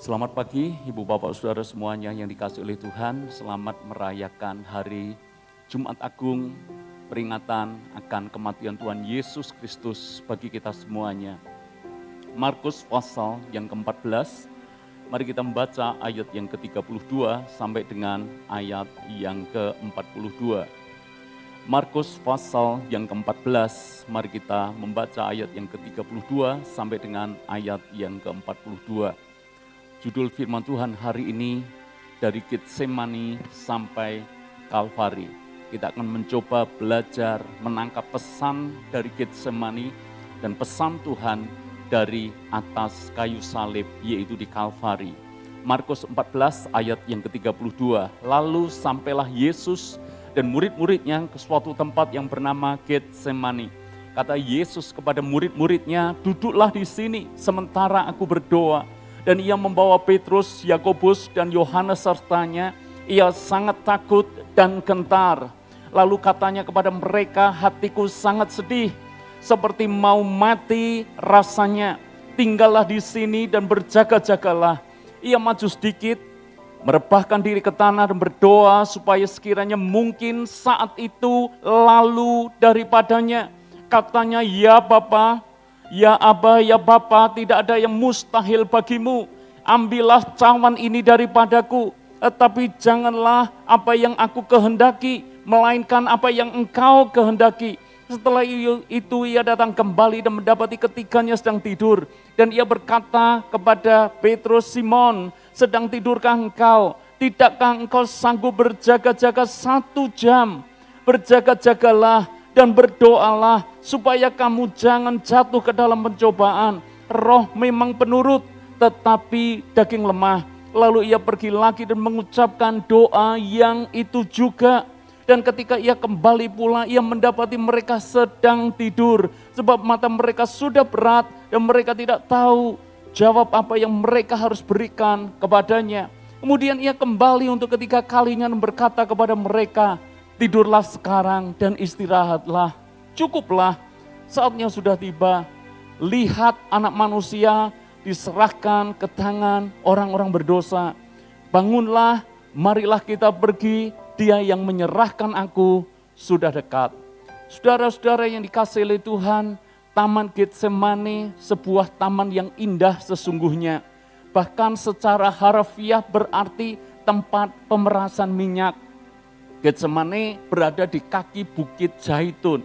Selamat pagi Ibu Bapak Saudara semuanya yang dikasihi oleh Tuhan. Selamat merayakan hari Jumat Agung, peringatan akan kematian Tuhan Yesus Kristus bagi kita semuanya. Markus pasal yang ke-14, mari kita membaca ayat yang ke-32 sampai dengan ayat yang ke-42. Markus pasal yang ke-14, mari kita membaca ayat yang ke-32 sampai dengan ayat yang ke-42. Judul firman Tuhan hari ini dari Getsemani sampai Kalvari. Kita akan mencoba belajar menangkap pesan dari Getsemani dan pesan Tuhan dari atas kayu salib yaitu di Kalvari. Markus 14 ayat yang ke-32. Lalu sampailah Yesus dan murid-muridnya ke suatu tempat yang bernama Getsemani. Kata Yesus kepada murid-muridnya, duduklah di sini sementara aku berdoa. Dan ia membawa Petrus, Yakobus, dan Yohanes sertanya. Ia sangat takut dan gentar. Lalu katanya kepada mereka, hatiku sangat sedih, seperti mau mati rasanya. Tinggallah di sini dan berjaga-jagalah. Ia maju sedikit, merebahkan diri ke tanah dan berdoa supaya sekiranya mungkin saat itu lalu daripadanya. Katanya, ya Bapa, ya Aba, ya Bapa, tidak ada yang mustahil bagimu. Ambillah cawan ini daripadaku, tetapi janganlah apa yang aku kehendaki, melainkan apa yang engkau kehendaki. Setelah itu ia datang kembali dan mendapati ketiganya sedang tidur. Dan ia berkata kepada Petrus, Simon, sedang tidurkah engkau? Tidakkah engkau sanggup berjaga-jaga 1 jam? Berjaga-jagalah dan berdoalah supaya kamu jangan jatuh ke dalam pencobaan. Roh memang penurut, tetapi daging lemah. Lalu ia pergi lagi dan mengucapkan doa yang itu juga. Dan ketika ia kembali pula, ia mendapati mereka sedang tidur. Sebab mata mereka sudah berat dan mereka tidak tahu jawab apa yang mereka harus berikan kepadanya. Kemudian ia kembali untuk ketiga kalinya dan berkata kepada mereka, tidurlah sekarang dan istirahatlah. Cukuplah, saatnya sudah tiba. Lihat anak manusia diserahkan ke tangan orang-orang berdosa. Bangunlah, marilah kita pergi. Dia yang menyerahkan aku sudah dekat. Saudara-saudara yang dikasihi oleh Tuhan, Taman Getsemani sebuah taman yang indah sesungguhnya. Bahkan secara harfiah berarti tempat pemerasan minyak. Getsemani berada di kaki Bukit Zaitun.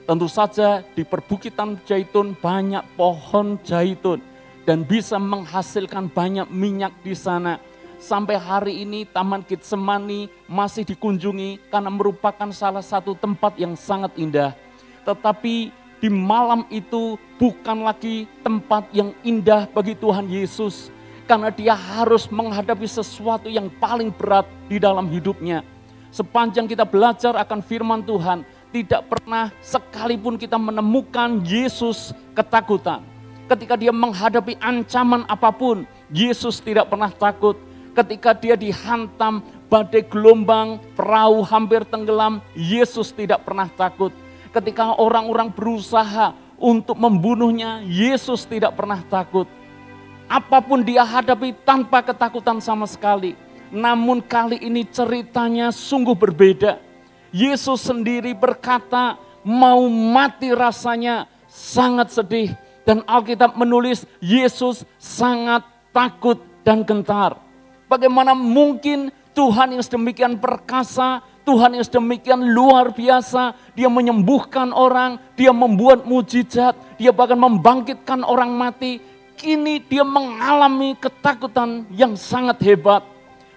Tentu saja di perbukitan Zaitun banyak pohon zaitun dan bisa menghasilkan banyak minyak di sana. Sampai hari ini Taman Getsemani masih dikunjungi karena merupakan salah satu tempat yang sangat indah. Tetapi di malam itu bukan lagi tempat yang indah bagi Tuhan Yesus, karena dia harus menghadapi sesuatu yang paling berat di dalam hidupnya. Sepanjang kita belajar akan firman Tuhan, tidak pernah sekalipun kita menemukan Yesus ketakutan. Ketika dia menghadapi ancaman apapun, Yesus tidak pernah takut. Ketika dia dihantam badai gelombang, perahu hampir tenggelam, Yesus tidak pernah takut. Ketika orang-orang berusaha untuk membunuhnya, Yesus tidak pernah takut. Apapun dia hadapi tanpa ketakutan sama sekali. Namun kali ini ceritanya sungguh berbeda. Yesus sendiri berkata, mau mati rasanya, sangat sedih. Dan Alkitab menulis, Yesus sangat takut dan gentar. Bagaimana mungkin Tuhan yang sedemikian perkasa, Tuhan yang sedemikian luar biasa, dia menyembuhkan orang, dia membuat mujizat, dia bahkan membangkitkan orang mati. Kini dia mengalami ketakutan yang sangat hebat.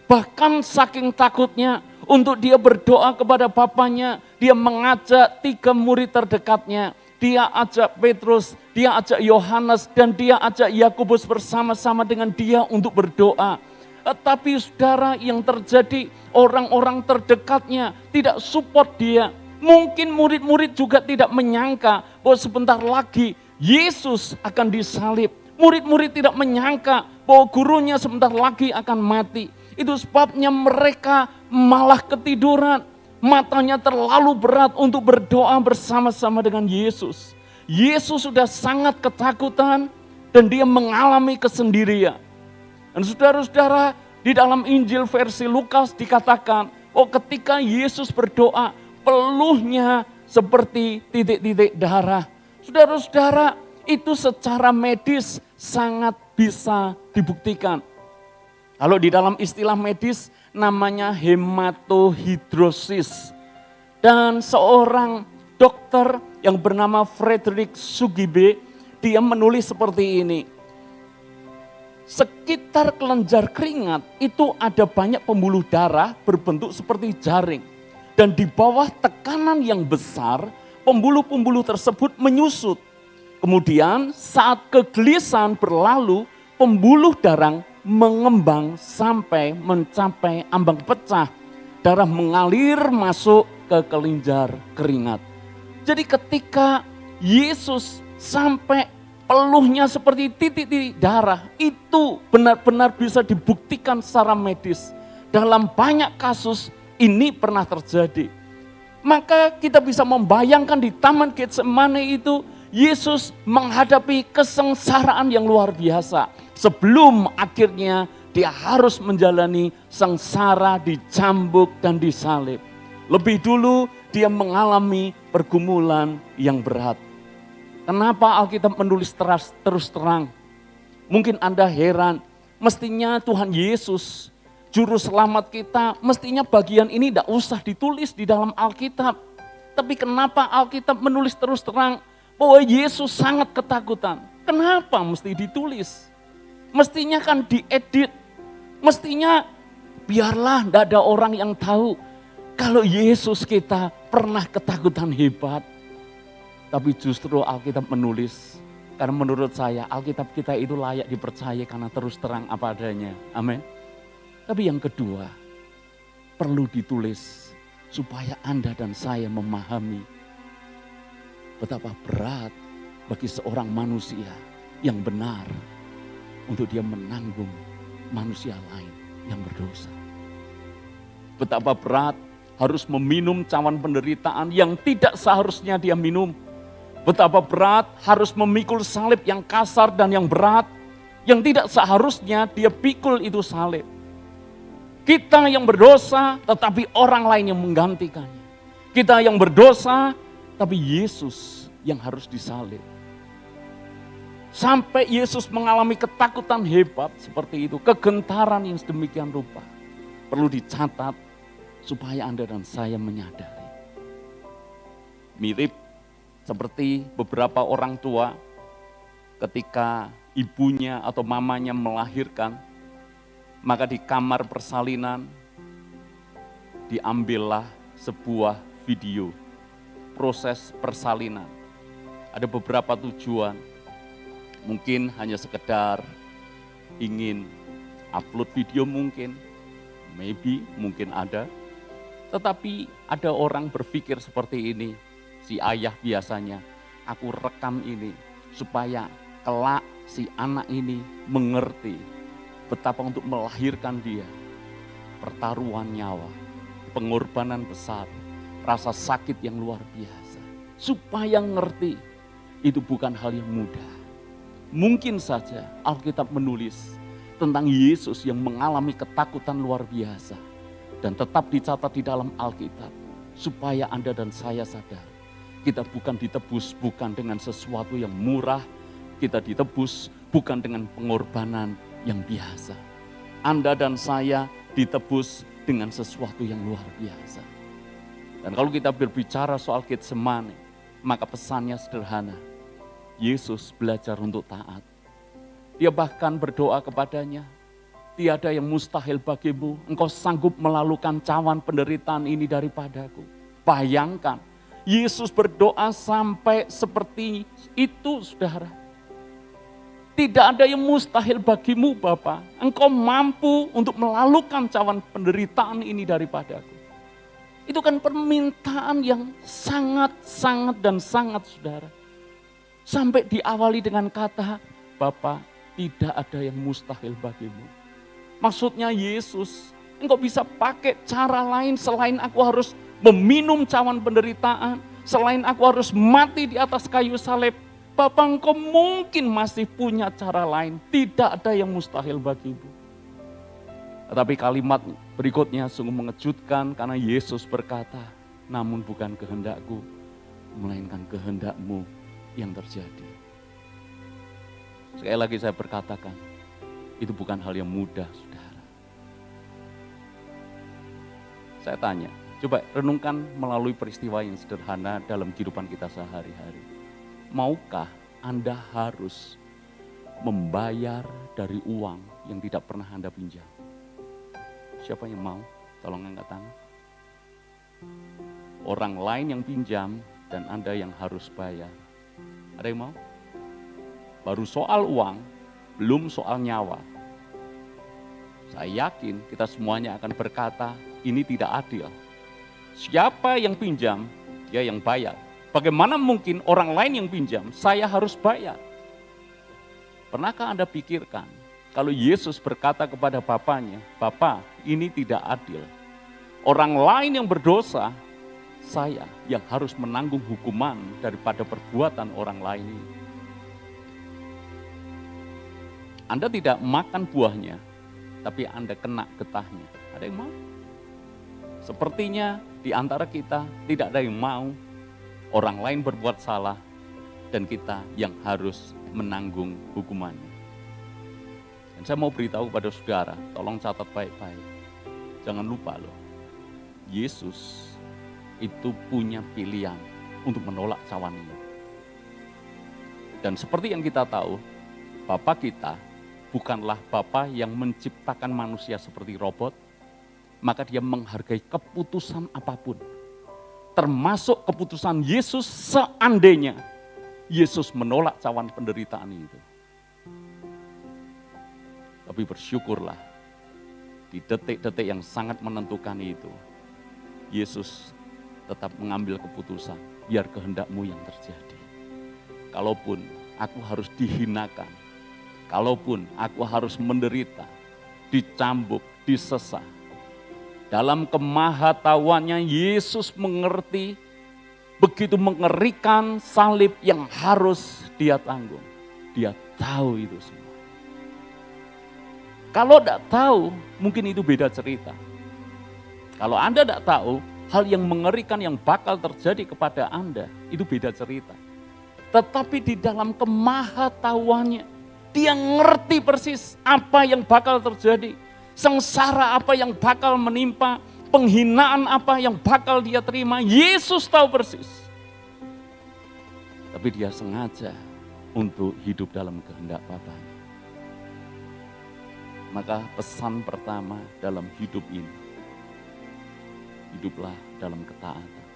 Bahkan saking takutnya, untuk dia berdoa kepada Bapanya, dia mengajak 3 murid terdekatnya. Dia ajak Petrus, dia ajak Yohanes, dan dia ajak Yakobus bersama-sama dengan dia untuk berdoa. Tetapi saudara, yang terjadi, orang-orang terdekatnya tidak support dia. Mungkin murid-murid juga tidak menyangka bahwa sebentar lagi Yesus akan disalib. Murid-murid tidak menyangka bahwa gurunya sebentar lagi akan mati. Itu sebabnya mereka malah ketiduran. Matanya terlalu berat untuk berdoa bersama-sama dengan Yesus. Yesus sudah sangat ketakutan dan dia mengalami kesendirian. Dan saudara-saudara, di dalam Injil versi Lukas dikatakan, ketika Yesus berdoa, peluhnya seperti titik-titik darah. Saudara-saudara, itu secara medis sangat bisa dibuktikan. Kalau di dalam istilah medis namanya hematohidrosis. Dan seorang dokter yang bernama Frederick Sugibe, dia menulis seperti ini. Sekitar kelenjar keringat itu ada banyak pembuluh darah berbentuk seperti jaring. Dan di bawah tekanan yang besar, pembuluh-pembuluh tersebut menyusut. Kemudian saat kegelisahan berlalu, pembuluh darah mengembang sampai mencapai ambang pecah. Darah mengalir masuk ke kelenjar keringat. Jadi ketika Yesus sampai peluhnya seperti titik-titik darah, itu benar-benar bisa dibuktikan secara medis. Dalam banyak kasus ini pernah terjadi. Maka kita bisa membayangkan di Taman Getsemane itu, Yesus menghadapi kesengsaraan yang luar biasa. Sebelum akhirnya dia harus menjalani sengsara, dicambuk dan disalib. Lebih dulu dia mengalami pergumulan yang berat. Kenapa Alkitab menulis terus terang? Mungkin Anda heran, mestinya Tuhan Yesus, Juru Selamat kita, mestinya bagian ini tidak usah ditulis di dalam Alkitab. Tapi kenapa Alkitab menulis terus terang bahwa Yesus sangat ketakutan? Kenapa mesti ditulis? Mestinya kan diedit, mestinya biarlah tidak ada orang yang tahu kalau Yesus kita pernah ketakutan hebat. Tapi justru Alkitab menulis, karena menurut saya Alkitab kita itu layak dipercaya karena terus terang apa adanya. Amin. Tapi yang kedua, perlu ditulis supaya Anda dan saya memahami betapa berat bagi seorang manusia yang benar untuk dia menanggung manusia lain yang berdosa. Betapa berat harus meminum cawan penderitaan yang tidak seharusnya dia minum. Betapa berat harus memikul salib yang kasar dan yang berat, yang tidak seharusnya dia pikul itu salib. Kita yang berdosa tetapi orang lain yang menggantikannya. Kita yang berdosa tapi Yesus yang harus disalib. Sampai Yesus mengalami ketakutan hebat seperti itu, kegentaran yang sedemikian rupa. Perlu dicatat supaya Anda dan saya menyadari. Mirip seperti beberapa orang tua ketika ibunya atau mamanya melahirkan, maka di kamar persalinan diambillah sebuah video proses persalinan. Ada beberapa tujuan. Mungkin hanya sekedar ingin upload video mungkin ada. Tetapi ada orang berpikir seperti ini, si ayah biasanya, aku rekam ini supaya kelak si anak ini mengerti betapa untuk melahirkan dia, pertaruhan nyawa, pengorbanan besar, rasa sakit yang luar biasa. Supaya ngerti, itu bukan hal yang mudah. Mungkin saja Alkitab menulis tentang Yesus yang mengalami ketakutan luar biasa. Dan tetap dicatat di dalam Alkitab. Supaya Anda dan saya sadar. Kita bukan ditebus bukan dengan sesuatu yang murah. Kita ditebus bukan dengan pengorbanan yang biasa. Anda dan saya ditebus dengan sesuatu yang luar biasa. Dan kalau kita berbicara soal Getsemane, maka pesannya sederhana. Yesus belajar untuk taat. Dia bahkan berdoa kepadanya, tiada yang mustahil bagimu, engkau sanggup melalukan cawan penderitaan ini daripadaku. Bayangkan, Yesus berdoa sampai seperti itu, saudara. Tidak ada yang mustahil bagimu, Bapa. Engkau mampu untuk melalukan cawan penderitaan ini daripadaku. Itu kan permintaan yang sangat saudara. Sampai diawali dengan kata, Bapa, tidak ada yang mustahil bagimu. Maksudnya Yesus, engkau bisa pakai cara lain selain aku harus meminum cawan penderitaan, selain aku harus mati di atas kayu salib. Bapa, engkau mungkin masih punya cara lain, tidak ada yang mustahil bagimu. Tetapi kalimat berikutnya sungguh mengejutkan karena Yesus berkata, namun bukan kehendakku, melainkan kehendak-Mu yang terjadi. Sekali lagi saya berkatakan, itu bukan hal yang mudah, saudara. Saya tanya, coba renungkan melalui peristiwa yang sederhana dalam kehidupan kita sehari-hari. Maukah Anda harus membayar dari uang yang tidak pernah Anda pinjam? Siapa yang mau? Tolong angkat tangan. Orang lain yang pinjam dan Anda yang harus bayar. Ada yang mau? Baru soal uang, belum soal nyawa. Saya yakin kita semuanya akan berkata, ini tidak adil. Siapa yang pinjam, dia yang bayar. Bagaimana mungkin orang lain yang pinjam, saya harus bayar? Pernahkah Anda pikirkan, kalau Yesus berkata kepada Bapaknya, Bapa, ini tidak adil. Orang lain yang berdosa, saya yang harus menanggung hukuman daripada perbuatan orang lain ini. Anda tidak makan buahnya, tapi Anda kena getahnya. Ada yang mau? Sepertinya di antara kita tidak ada yang mau orang lain berbuat salah dan kita yang harus menanggung hukumannya. Dan saya mau beritahu kepada saudara, tolong catat baik-baik. Jangan lupa loh, Yesus itu punya pilihan untuk menolak cawan ini. Dan seperti yang kita tahu, Bapa kita bukanlah Bapa yang menciptakan manusia seperti robot, maka dia menghargai keputusan apapun. Termasuk keputusan Yesus seandainya Yesus menolak cawan penderitaan itu. Tapi bersyukurlah, di detik-detik yang sangat menentukan itu, Yesus tetap mengambil keputusan, biar kehendak-Mu yang terjadi. Kalaupun aku harus dihinakan, kalaupun aku harus menderita, dicambuk, disesah, dalam kemahatauannya Yesus mengerti begitu mengerikan salib yang harus dia tanggung. Dia tahu itu semua. Kalau tidak tahu, mungkin itu beda cerita. Kalau Anda tidak tahu, hal yang mengerikan yang bakal terjadi kepada Anda, itu beda cerita. Tetapi di dalam kemahatauannya, dia ngerti persis apa yang bakal terjadi. Sengsara apa yang bakal menimpa, penghinaan apa yang bakal dia terima, Yesus tahu persis. Tapi dia sengaja untuk hidup dalam kehendak Bapanya. Maka pesan pertama dalam hidup ini, hiduplah dalam ketaatan.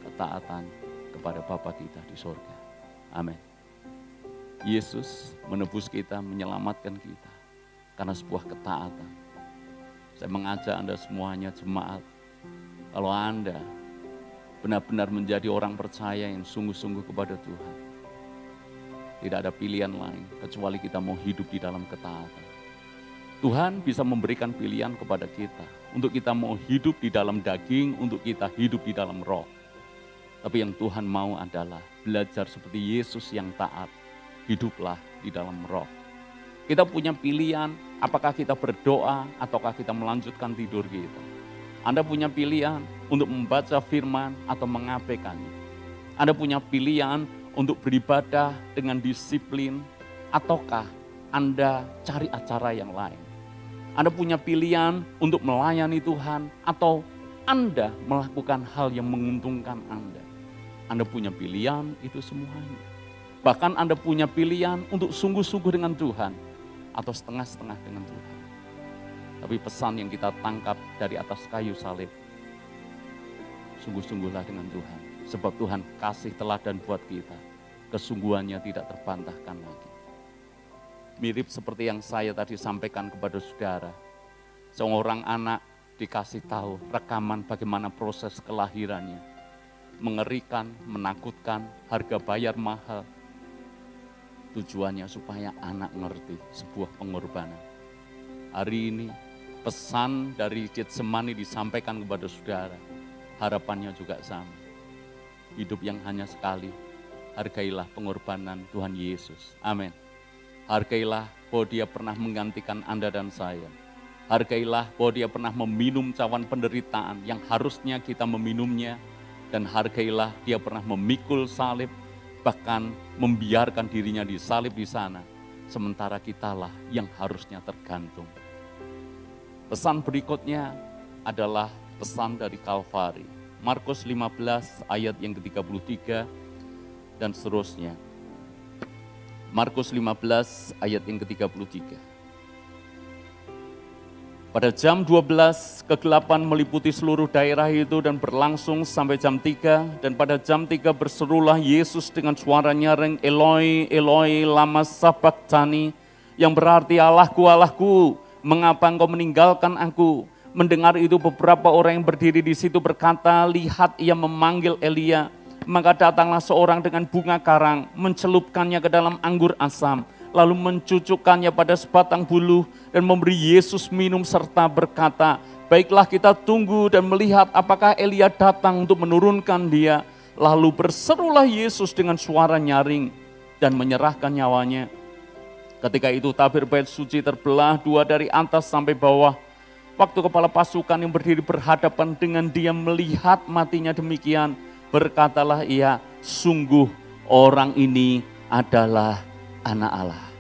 Ketaatan kepada Bapa kita di sorga. Amin. Yesus menebus kita, menyelamatkan kita karena sebuah ketaatan. Saya mengajak Anda semuanya jemaat, kalau Anda benar-benar menjadi orang percaya yang sungguh-sungguh kepada Tuhan, tidak ada pilihan lain kecuali kita mau hidup di dalam ketaatan. Tuhan bisa memberikan pilihan kepada kita untuk kita mau hidup di dalam daging, untuk kita hidup di dalam roh. Tapi yang Tuhan mau adalah belajar seperti Yesus yang taat, hiduplah di dalam roh. Kita punya pilihan, apakah kita berdoa ataukah kita melanjutkan tidur kita. Anda punya pilihan untuk membaca firman atau mengabaikannya. Anda punya pilihan untuk beribadah dengan disiplin ataukah Anda cari acara yang lain. Anda punya pilihan untuk melayani Tuhan atau Anda melakukan hal yang menguntungkan Anda. Anda punya pilihan itu semuanya. Bahkan Anda punya pilihan untuk sungguh-sungguh dengan Tuhan atau setengah-setengah dengan Tuhan. Tapi pesan yang kita tangkap dari atas kayu salib, sungguh-sungguhlah dengan Tuhan. Sebab Tuhan kasih teladan buat kita, kesungguhannya tidak terbantahkan lagi. Mirip seperti yang saya tadi sampaikan kepada saudara. Seorang anak dikasih tahu rekaman bagaimana proses kelahirannya. Mengerikan, menakutkan, harga bayar mahal. Tujuannya supaya anak ngerti sebuah pengorbanan. Hari ini pesan dari Getsemani disampaikan kepada saudara. Harapannya juga sama. Hidup yang hanya sekali, hargailah pengorbanan Tuhan Yesus. Amin. Hargailah bahwa dia pernah menggantikan Anda dan saya. Hargailah bahwa dia pernah meminum cawan penderitaan yang harusnya kita meminumnya. Dan hargailah dia pernah memikul salib, bahkan membiarkan dirinya disalib di sana. Sementara kitalah yang harusnya tergantung. Pesan berikutnya adalah pesan dari Kalvari. Markus 15 ayat yang ke-33 dan seterusnya. Markus 15 ayat yang ke-33. Pada jam 12 kegelapan meliputi seluruh daerah itu dan berlangsung sampai jam 3. Dan pada jam 3 berserulah Yesus dengan suara nyaring, Eloi, Eloi, lama sabachthani, yang berarti Allahku, Allahku, mengapa engkau meninggalkan aku? Mendengar itu beberapa orang yang berdiri di situ berkata, lihat ia memanggil Elia. Maka datanglah seorang dengan bunga karang, mencelupkannya ke dalam anggur asam, lalu mencucukkannya pada sebatang buluh dan memberi Yesus minum serta berkata, baiklah kita tunggu dan melihat apakah Elia datang untuk menurunkan dia. Lalu berserulah Yesus dengan suara nyaring dan menyerahkan nyawanya. Ketika itu tabir bait suci terbelah dua dari atas sampai bawah. Waktu kepala pasukan yang berdiri berhadapan dengan dia melihat matinya demikian, berkatalah ia, sungguh orang ini adalah Anak Allah.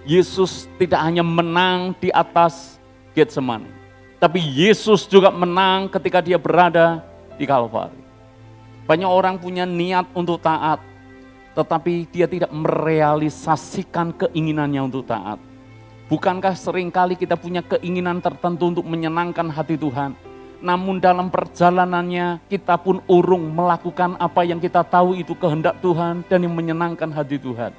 Yesus tidak hanya menang di atas Getsemani, tapi Yesus juga menang ketika dia berada di Kalvari. Banyak orang punya niat untuk taat, tetapi dia tidak merealisasikan keinginannya untuk taat. Bukankah seringkali kita punya keinginan tertentu untuk menyenangkan hati Tuhan, namun dalam perjalanannya kita pun urung melakukan apa yang kita tahu itu kehendak Tuhan dan yang menyenangkan hati Tuhan.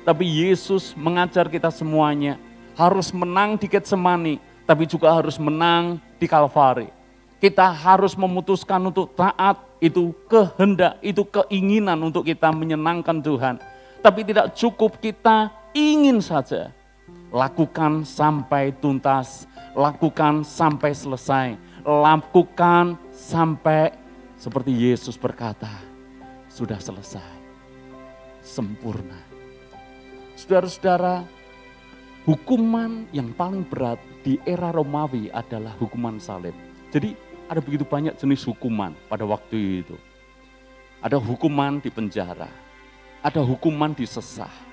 Tapi Yesus mengajar kita semuanya harus menang di Getsemani, tapi juga harus menang di Kalvari. Kita harus memutuskan untuk taat, itu kehendak, itu keinginan untuk kita menyenangkan Tuhan. Tapi tidak cukup kita ingin saja. Lakukan sampai tuntas, lakukan sampai selesai, lakukan sampai seperti Yesus berkata, sudah selesai, sempurna. Saudara-saudara, hukuman yang paling berat di era Romawi adalah hukuman salib. Jadi ada begitu banyak jenis hukuman pada waktu itu. Ada hukuman di penjara, ada hukuman disesah.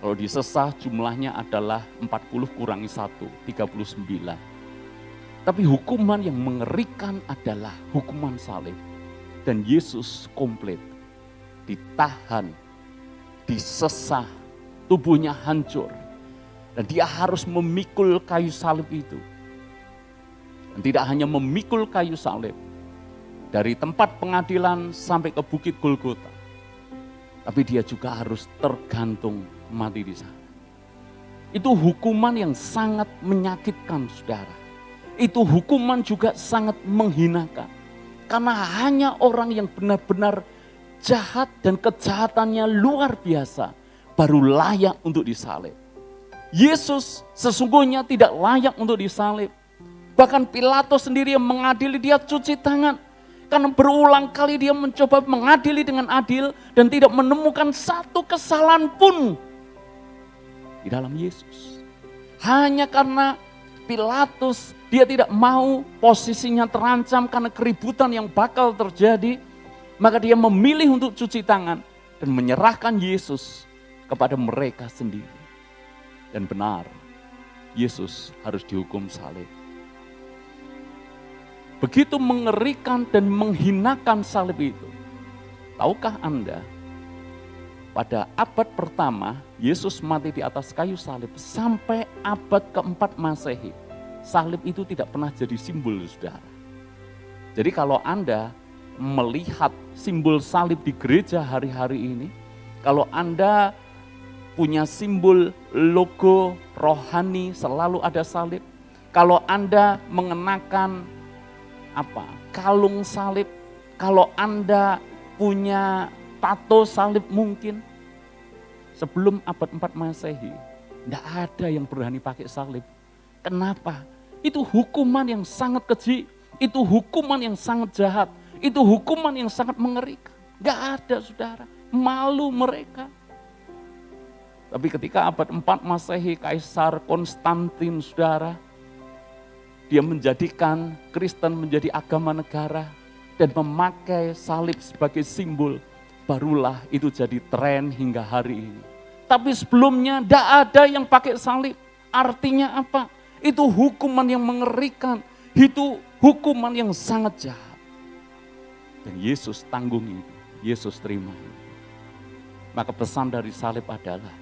Kalau disesah jumlahnya adalah 40 kurangi 1, 39. Tapi hukuman yang mengerikan adalah hukuman salib. Dan Yesus komplit, ditahan, disesah, tubuhnya hancur. Dan dia harus memikul kayu salib itu. Dan tidak hanya memikul kayu salib, dari tempat pengadilan sampai ke Bukit Golgota. Tapi dia juga harus tergantung mati di sana. Itu hukuman yang sangat menyakitkan, saudara. Itu hukuman juga sangat menghinakan. Karena hanya orang yang benar-benar jahat dan kejahatannya luar biasa baru layak untuk disalib. Yesus sesungguhnya tidak layak untuk disalib. Bahkan Pilatus sendiri yang mengadili dia cuci tangan. Karena berulang kali dia mencoba mengadili dengan adil dan tidak menemukan satu kesalahan pun di dalam Yesus. Hanya karena Pilatus dia tidak mau posisinya terancam karena keributan yang bakal terjadi, maka dia memilih untuk cuci tangan dan menyerahkan Yesus kepada mereka sendiri. Dan benar, Yesus harus dihukum salib. Begitu mengerikan dan menghinakan salib itu. Tahukah Anda, pada abad pertama Yesus mati di atas kayu salib sampai abad keempat Masehi. Salib itu tidak pernah jadi simbol, saudara. Jadi kalau Anda melihat simbol salib di gereja hari-hari ini, kalau Anda punya simbol logo rohani selalu ada salib, kalau Anda mengenakan kalung salib, kalau Anda punya tato salib mungkin, sebelum abad 4 Masehi, tidak ada yang berani pakai salib. Kenapa? Itu hukuman yang sangat keji, itu hukuman yang sangat jahat, itu hukuman yang sangat mengerikan. Tidak ada, saudara, malu mereka. Tapi ketika abad 4 Masehi, Kaisar Konstantin, saudara, dia menjadikan Kristen menjadi agama negara dan memakai salib sebagai simbol, barulah itu jadi tren hingga hari ini. Tapi sebelumnya tidak ada yang pakai salib. Artinya apa? Itu hukuman yang mengerikan, itu hukuman yang sangat jahat. Dan Yesus tanggung itu, Yesus terima itu. Maka pesan dari salib adalah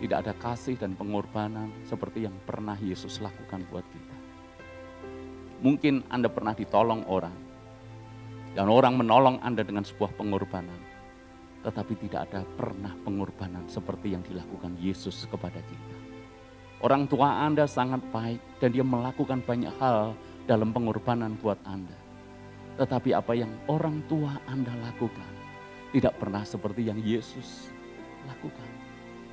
tidak ada kasih dan pengorbanan seperti yang pernah Yesus lakukan buat kita. Mungkin Anda pernah ditolong orang, dan orang menolong Anda dengan sebuah pengorbanan. Tetapi tidak ada pernah pengorbanan seperti yang dilakukan Yesus kepada kita. Orang tua Anda sangat baik dan dia melakukan banyak hal dalam pengorbanan buat Anda. Tetapi apa yang orang tua Anda lakukan tidak pernah seperti yang Yesus lakukan.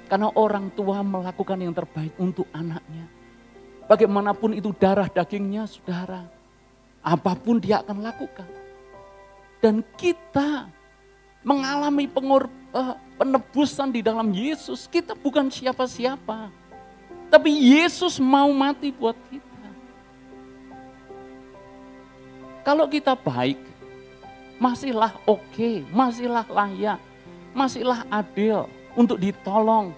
Karena orang tua melakukan yang terbaik untuk anaknya. Bagaimanapun itu darah dagingnya, saudara, apapun dia akan lakukan. Dan kita mengalami penebusan di dalam Yesus. Kita bukan siapa-siapa. Tapi Yesus mau mati buat kita. Kalau kita baik, masihlah oke, masihlah layak, masihlah adil untuk ditolong.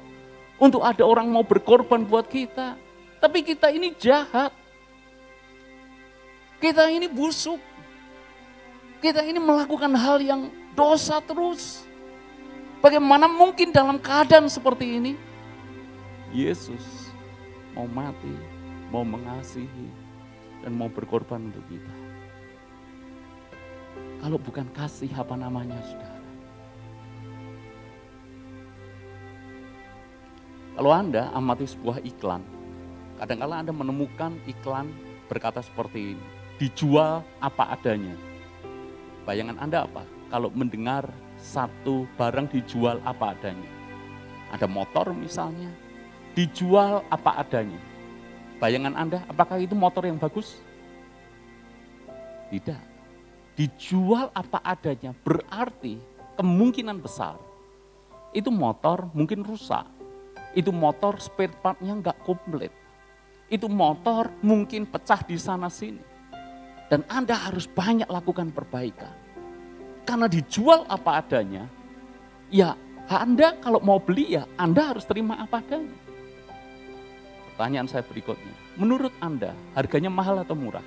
Untuk ada orang mau berkorban buat kita. Tapi kita ini jahat. Kita ini busuk. Kita ini melakukan hal yang dosa terus. Bagaimana mungkin dalam keadaan seperti ini? Yesus mau mati, mau mengasihi, dan mau berkorban untuk kita. Kalau bukan kasih, apa namanya, saudara? Kalau Anda amati sebuah iklan, kadang-kala Anda menemukan iklan berkata seperti ini, dijual apa adanya. Bayangan Anda apa? Kalau mendengar satu barang dijual apa adanya. Ada motor misalnya, dijual apa adanya. Bayangan Anda, apakah itu motor yang bagus? Tidak. Dijual apa adanya berarti kemungkinan besar itu motor mungkin rusak. Itu motor spare part-nya nggak komplit. Itu motor mungkin pecah di sana sini. Dan Anda harus banyak lakukan perbaikan. Karena dijual apa adanya, ya Anda kalau mau beli ya Anda harus terima apa adanya. Pertanyaan saya berikutnya, menurut Anda harganya mahal atau murah?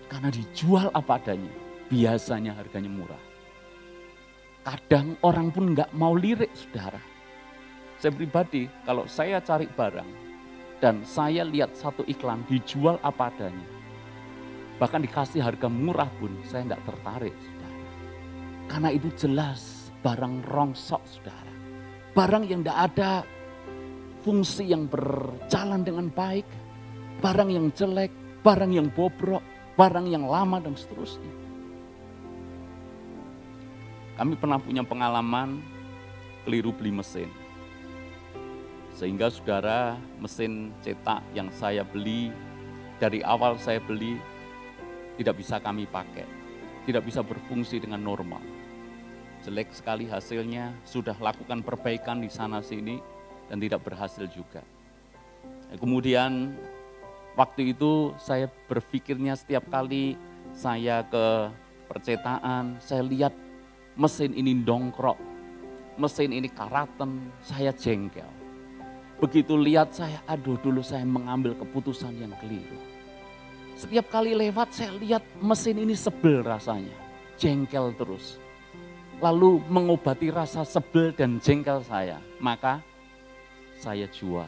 Karena dijual apa adanya, biasanya harganya murah. Kadang orang pun nggak mau lirik, saudara. Saya pribadi, kalau saya cari barang, dan saya lihat satu iklan dijual apa adanya. Bahkan dikasih harga murah pun saya tidak tertarik, saudara. Karena itu jelas barang rongsok, saudara. Barang yang tidak ada fungsi yang berjalan dengan baik. Barang yang jelek, barang yang bobrok, barang yang lama dan seterusnya. Kami pernah punya pengalaman keliru beli mesin. Sehingga saudara, mesin cetak yang saya beli, dari awal saya beli, tidak bisa kami pakai. Tidak bisa berfungsi dengan normal. Jelek sekali hasilnya, sudah lakukan perbaikan di sana sini, dan tidak berhasil juga. Kemudian waktu itu saya berpikirnya setiap kali saya ke percetakan, saya lihat mesin ini dongkrok, mesin ini karaten, saya jengkel. Begitu lihat saya, aduh dulu saya mengambil keputusan yang keliru. Setiap kali lewat saya lihat mesin ini sebel rasanya, jengkel terus. Lalu mengobati rasa sebel dan jengkel saya, maka saya jual.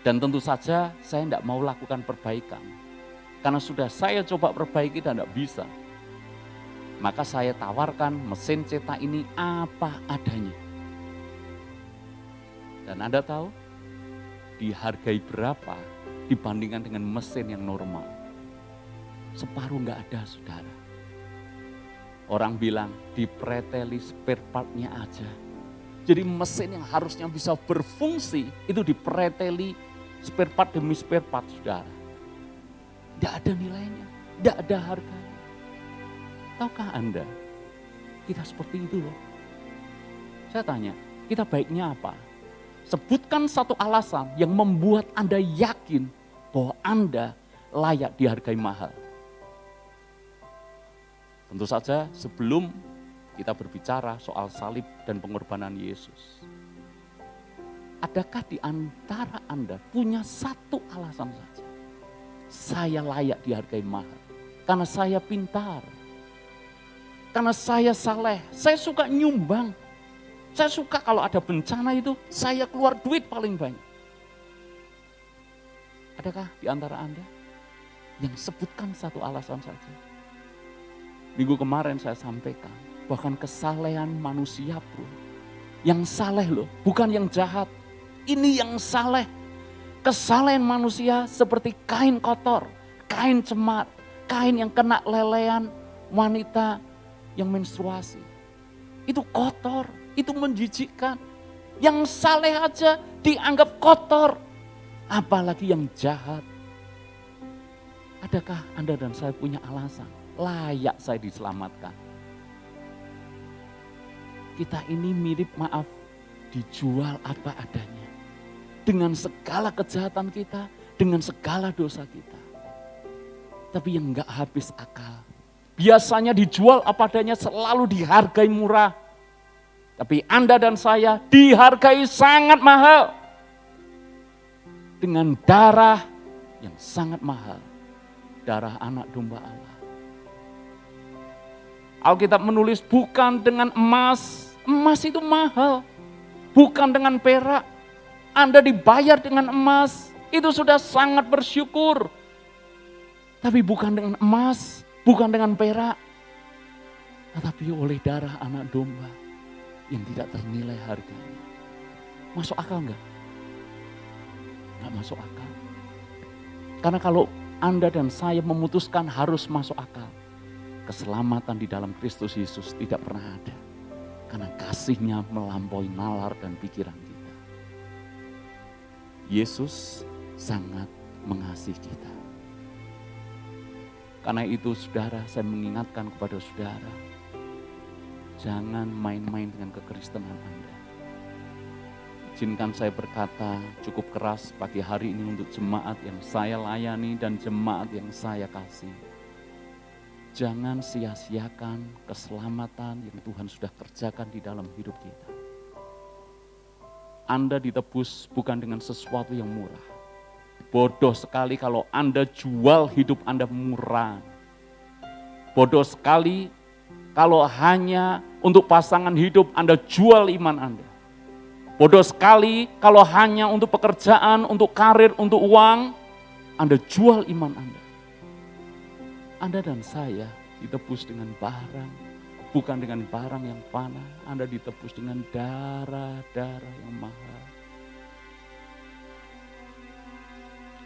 Dan tentu saja saya tidak mau lakukan perbaikan. Karena sudah saya coba perbaiki dan tidak bisa. Maka saya tawarkan mesin cetak ini apa adanya. Dan Anda tahu, dihargai berapa dibandingkan dengan mesin yang normal? Separuh nggak ada, saudara. Orang bilang dipreteli spare part-nya aja. Jadi mesin yang harusnya bisa berfungsi itu dipreteli spare part demi spare part, saudara. Tidak ada nilainya, tidak ada harganya. Tahukah Anda, kita seperti itu loh. Saya tanya, kita baiknya apa? Sebutkan satu alasan yang membuat Anda yakin bahwa Anda layak dihargai mahal. Tentu saja sebelum kita berbicara soal salib dan pengorbanan Yesus, adakah di antara Anda punya satu alasan saja? Saya layak dihargai mahal karena saya pintar, karena saya saleh, saya suka nyumbang. Saya suka kalau ada bencana itu, saya keluar duit paling banyak. Adakah di antara Anda yang sebutkan satu alasan saja? Minggu kemarin saya sampaikan, bahkan kesalehan manusia pun, yang saleh loh, bukan yang jahat. Ini yang saleh. Kesalehan manusia seperti kain kotor, kain cemar, kain yang kena lelehan wanita yang menstruasi. Itu kotor. Itu menjijikkan. Yang saleh aja dianggap kotor. Apalagi yang jahat. Adakah Anda dan saya punya alasan? Layak saya diselamatkan. Kita ini mirip, maaf, dijual apa adanya. Dengan segala kejahatan kita, dengan segala dosa kita. Tapi yang enggak habis akal. Biasanya dijual apa adanya, selalu dihargai murah. Tapi Anda dan saya dihargai sangat mahal. Dengan darah yang sangat mahal. Darah anak domba Allah. Alkitab menulis bukan dengan emas. Emas itu mahal. Bukan dengan perak. Anda dibayar dengan emas. Itu sudah sangat bersyukur. Tapi bukan dengan emas. Bukan dengan perak. Tetapi oleh darah anak domba. Yang tidak ternilai harganya. Masuk akal enggak? Enggak masuk akal. Karena kalau Anda dan saya memutuskan harus masuk akal, keselamatan di dalam Kristus Yesus tidak pernah ada. Karena kasih-Nya melampaui nalar dan pikiran kita. Yesus sangat mengasihi kita. Karena itu saudara, saya mengingatkan kepada saudara, jangan main-main dengan kekristenan Anda. Izinkan saya berkata cukup keras pagi hari ini untuk jemaat yang saya layani dan jemaat yang saya kasih. Jangan sia-siakan keselamatan yang Tuhan sudah kerjakan di dalam hidup kita. Anda ditebus bukan dengan sesuatu yang murah. Bodoh sekali kalau Anda jual hidup Anda murah. Bodoh sekali kalau hanya untuk pasangan hidup Anda jual iman Anda. Bodoh sekali kalau hanya untuk pekerjaan, untuk karir, untuk uang, Anda jual iman Anda. Anda dan saya ditebus dengan barang, bukan dengan barang yang fana. Anda ditebus dengan darah-darah yang mahal.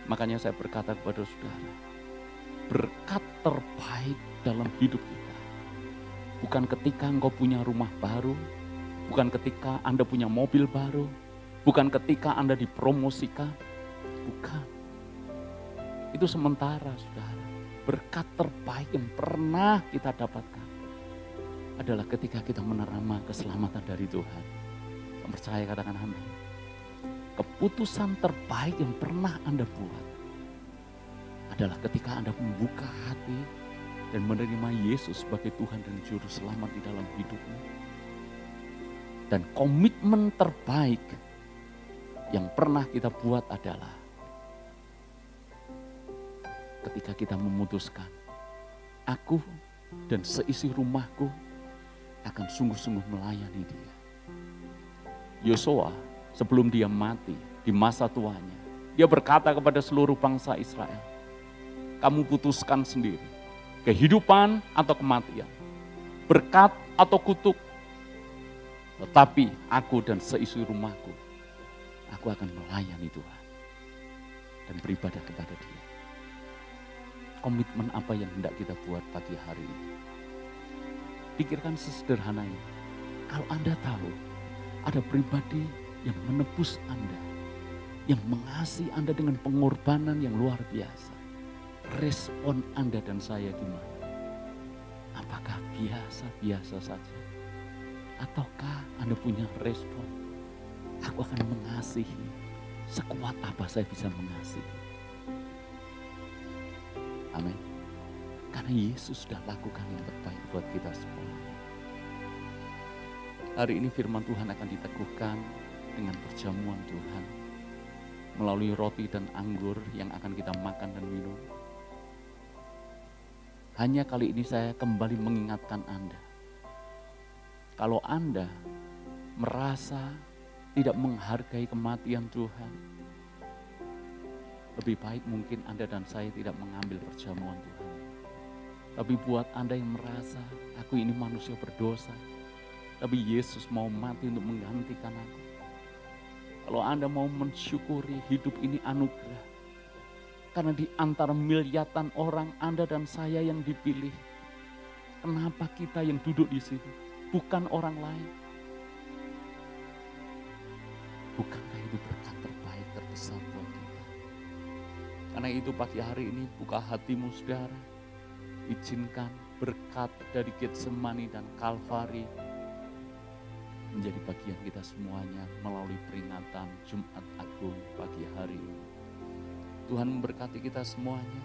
Makanya saya berkata kepada saudara, berkat terbaik dalam hidup kita bukan ketika engkau punya rumah baru, bukan ketika Anda punya mobil baru, bukan ketika Anda dipromosikan, bukan. Itu sementara, saudara. Berkat terbaik yang pernah kita dapatkan adalah ketika kita menerima keselamatan dari Tuhan. Yang percaya katakan amin. Keputusan terbaik yang pernah Anda buat adalah ketika Anda membuka hati dan menerima Yesus sebagai Tuhan dan Juru Selamat di dalam hidupmu. Dan komitmen terbaik yang pernah kita buat adalah ketika kita memutuskan, aku dan seisi rumahku akan sungguh-sungguh melayani Dia. Yosua sebelum dia mati di masa tuanya, dia berkata kepada seluruh bangsa Israel, kamu putuskan sendiri. Kehidupan atau kematian, berkat atau kutuk. Tetapi aku dan seisi rumahku, aku akan melayani Tuhan dan beribadah kepada Dia. Komitmen apa yang hendak kita buat pagi hari ini? Pikirkan sesederhana ini. Kalau Anda tahu ada pribadi yang menebus Anda, yang mengasihi Anda dengan pengorbanan yang luar biasa, respon Anda dan saya gimana? Apakah biasa-biasa saja? Ataukah Anda punya respon? Aku akan mengasihi. Sekuat apa saya bisa mengasihi? Amin. Karena Yesus sudah lakukan yang terbaik buat kita semua. Hari ini firman Tuhan akan diteguhkan dengan perjamuan Tuhan. Melalui roti dan anggur yang akan kita makan dan minum. Hanya kali ini saya kembali mengingatkan Anda. Kalau Anda merasa tidak menghargai kematian Tuhan, lebih baik mungkin Anda dan saya tidak mengambil perjamuan Tuhan. Tapi buat Anda yang merasa, aku ini manusia berdosa, tapi Yesus mau mati untuk menggantikan aku. Kalau Anda mau mensyukuri hidup ini anugerah, karena di antara miliaran orang Anda dan saya yang dipilih, kenapa kita yang duduk di sini, bukan orang lain? Bukankah itu berkat terbaik terbesar buat kita? Karena itu pagi hari ini buka hatimu saudara. Izinkan berkat dari Getsemani dan Kalvari menjadi bagian kita semuanya melalui peringatan Jumat Agung pagi hari ini. Tuhan memberkati kita semuanya.